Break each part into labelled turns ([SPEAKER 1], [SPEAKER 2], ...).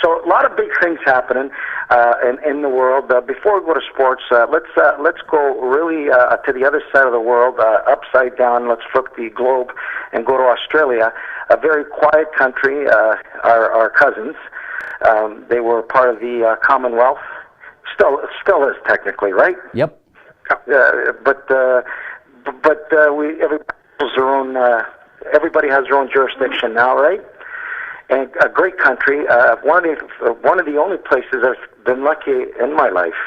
[SPEAKER 1] So a lot of big things happening in the world. Before we go to sports, let's go really to the other side of the world, upside down. Let's flip the globe and go to Australia, a very quiet country. Our cousins, they were part of the Commonwealth. Still is technically, right?
[SPEAKER 2] Yep.
[SPEAKER 1] Everybody has their own jurisdiction now, right? And a great country. One of the only places I've been lucky in my life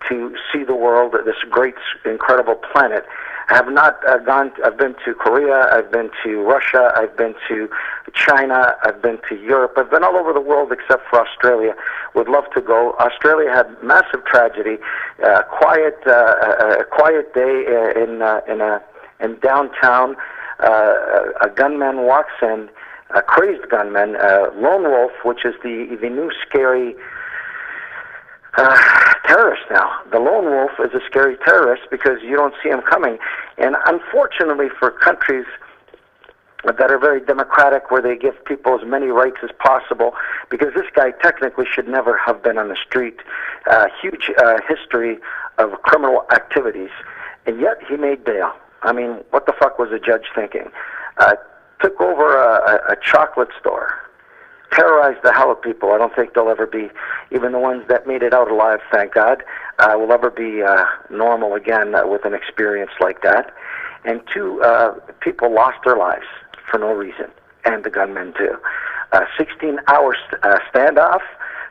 [SPEAKER 1] to see the world, this great, incredible planet. I have not gone. I've been to Korea. I've been to Russia. I've been to China. I've been to Europe. I've been all over the world except for Australia. Would love to go. Australia had massive tragedy. A quiet day in downtown. A gunman walks in. A crazed gunman, lone wolf, which is the new scary terrorist now. The lone wolf is a scary terrorist because you don't see him coming. And unfortunately for countries that are very democratic, where they give people as many rights as possible, because this guy technically should never have been on the street. Huge history of criminal activities, and yet he made bail. I mean, what the fuck was the judge thinking? Took over a chocolate store, terrorized the hell of people. I don't think they'll ever be, even the ones that made it out alive, thank God, will ever be normal again with an experience like that. And two, people lost their lives for no reason, and the gunmen too. 16-hour standoff.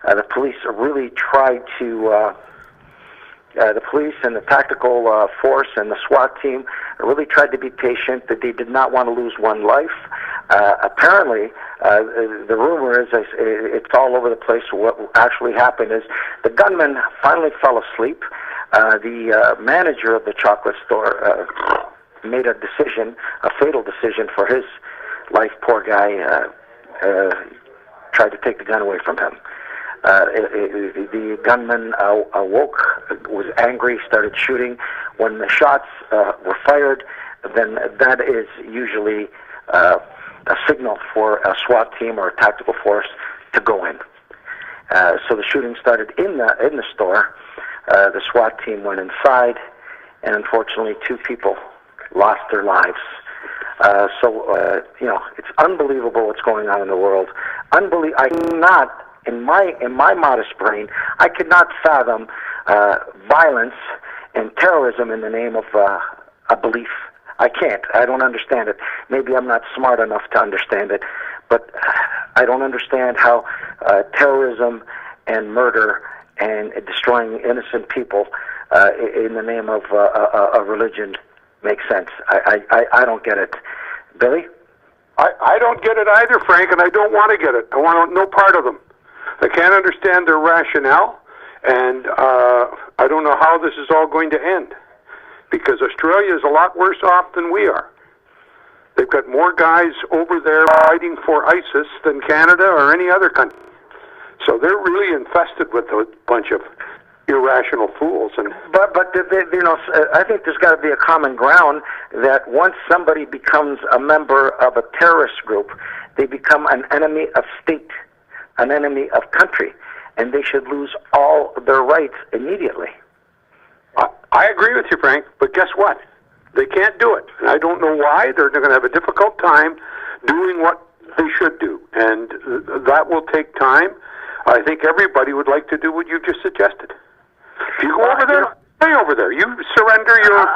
[SPEAKER 1] The police really tried to... the police and the tactical force and the SWAT team really tried to be patient, that they did not want to lose one life. Apparently, the rumor is, it's all over the place. What actually happened is the gunman finally fell asleep. The manager of the chocolate store made a decision, a fatal decision for his life. Poor guy tried to take the gun away from him. The gunman awoke, was angry, started shooting. When the shots were fired, then that is usually a signal for a SWAT team or a tactical force to go in. So the shooting started in the store. The SWAT team went inside, and unfortunately, 2 people lost their lives. It's unbelievable what's going on in the world. In my modest brain, I could not fathom violence and terrorism in the name of a belief. I can't. I don't understand it. Maybe I'm not smart enough to understand it, but I don't understand how terrorism and murder and destroying innocent people in the name of a religion makes sense. I don't get it. Billy?
[SPEAKER 3] I don't get it either, Frank, and I don't want to get it. I want no part of them. I can't understand their rationale, and I don't know how this is all going to end, because Australia is a lot worse off than we are. They've got more guys over there fighting for ISIS than Canada or any other country. So they're really infested with a bunch of irrational fools.
[SPEAKER 1] But I think there's got to be a common ground that once somebody becomes a member of a terrorist group, they become an enemy of state, an enemy of country, and they should lose all their rights immediately.
[SPEAKER 3] I agree with you, Frank, but guess what? They can't do it. And I don't know why. They're going to have a difficult time doing what they should do, and that will take time. I think everybody would like to do what you've just suggested. If you go over there, stay over there. You surrender your...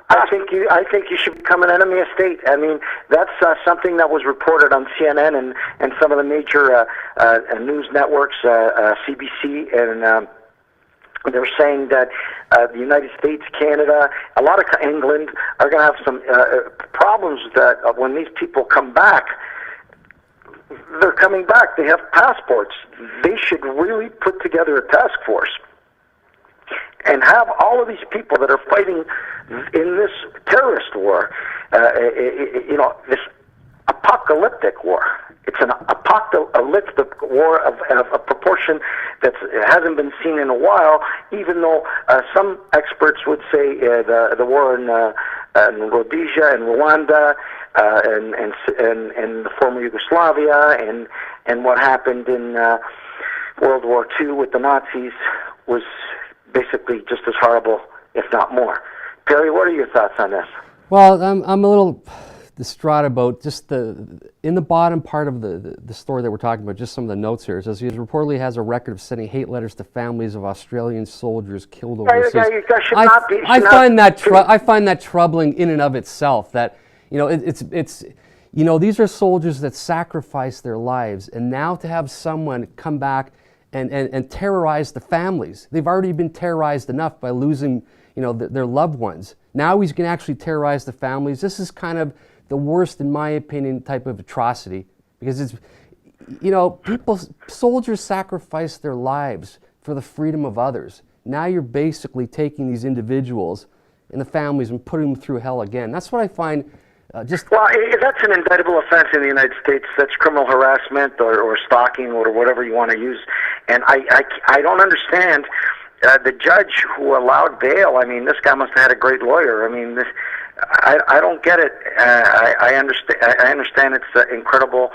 [SPEAKER 1] I think you should become an enemy of state. I mean, that's something that was reported on CNN and some of the major news networks, CBC, and they're saying that the United States, Canada, a lot of England are going to have some problems that when these people come back. They're coming back. They have passports. They should really put together a task force and have all of these people that are fighting in this terrorist war, this apocalyptic war. It's an apocalyptic war of a proportion that hasn't been seen in a while, even though some experts would say the war in Rhodesia and Rwanda and the former Yugoslavia and what happened in World War II with the Nazis was basically just as horrible, if not more. Perry, what are your thoughts on this?
[SPEAKER 2] Well, I'm a little distraught about just in the bottom part of the story that we're talking about, just some of the notes here. It says he reportedly has a record of sending hate letters to families of Australian soldiers killed overseas. I find that troubling in and of itself. That it's these are soldiers that sacrificed their lives, and now to have someone come back and terrorize the families. They've already been terrorized enough by losing their loved ones. Now he's going to actually terrorize the families. This is kind of the worst, in my opinion, type of atrocity, because it's, soldiers sacrifice their lives for the freedom of others. Now you're basically taking these individuals and the families and putting them through hell again. That's what I find just...
[SPEAKER 1] Well, that's an indictable offense in the United States. That's criminal harassment or stalking or whatever you want to use. And I don't understand the judge who allowed bail. I mean, this guy must have had a great lawyer. I mean, I don't get it. I understand it's incredible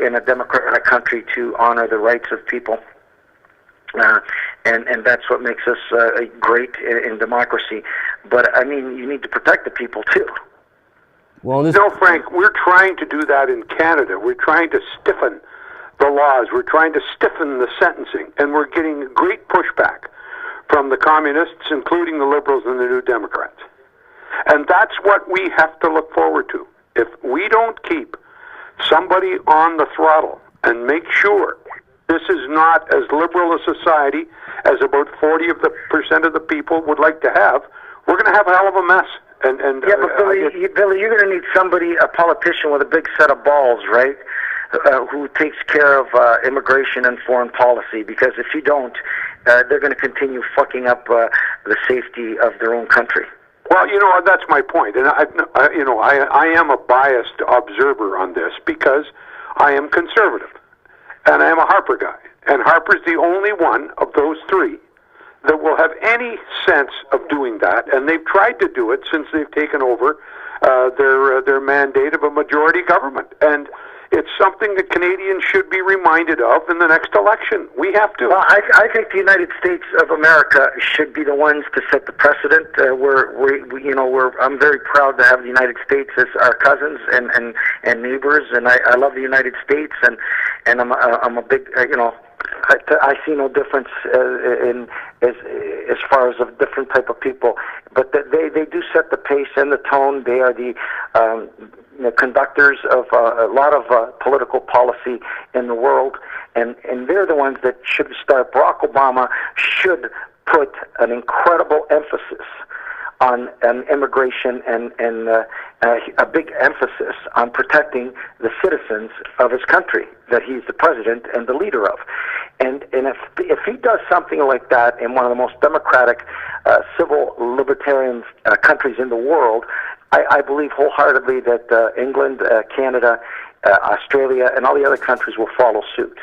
[SPEAKER 1] in a democratic country to honor the rights of people, and that's what makes us great in democracy. But I mean, you need to protect the people too.
[SPEAKER 3] Well, no, Frank, we're trying to do that in Canada. We're trying to stiffen the laws. We're trying to stiffen the sentencing, and we're getting great pushback from the communists, including the Liberals and the New Democrats. And that's what we have to look forward to. If we don't keep somebody on the throttle and make sure this is not as liberal a society as about 40% of the people would like to have, we're going to have a hell of a mess. But
[SPEAKER 1] Billy, you're going to need somebody, a politician with a big set of balls, right? Who takes care of immigration and foreign policy, because if you don't, they're going to continue fucking up the safety of their own country.
[SPEAKER 3] Well, that's my point, and I am a biased observer on this because I am conservative, and I am a Harper guy, and Harper's the only one of those three that will have any sense of doing that, and they've tried to do it since they've taken over their mandate of a majority government, and it's something that Canadians should be reminded of in the next election. We have to.
[SPEAKER 1] Well, I think the United States of America should be the ones to set the precedent. I'm very proud to have the United States as our cousins and neighbors, and I love the United States, and I'm a big I see no difference as far as a different type of people, but they do set the pace and the tone. They are the conductors of a lot of political policy in the world, and they're the ones that should start. Barack Obama should put an incredible emphasis on immigration and a big emphasis on protecting the citizens of his country that he's the president and the leader of. And if he does something like that in one of the most democratic, civil, libertarian countries in the world, I believe wholeheartedly that England, Canada, Australia, and all the other countries will follow suit.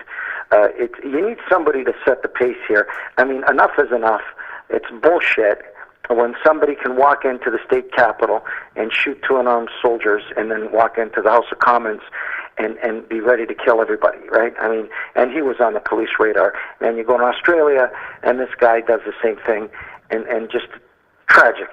[SPEAKER 1] You need somebody to set the pace here. I mean, enough is enough. It's bullshit when somebody can walk into the state capitol and shoot two unarmed soldiers and then walk into the House of Commons and be ready to kill everybody, right? I mean, and he was on the police radar. And you go to Australia, and this guy does the same thing, and just tragic.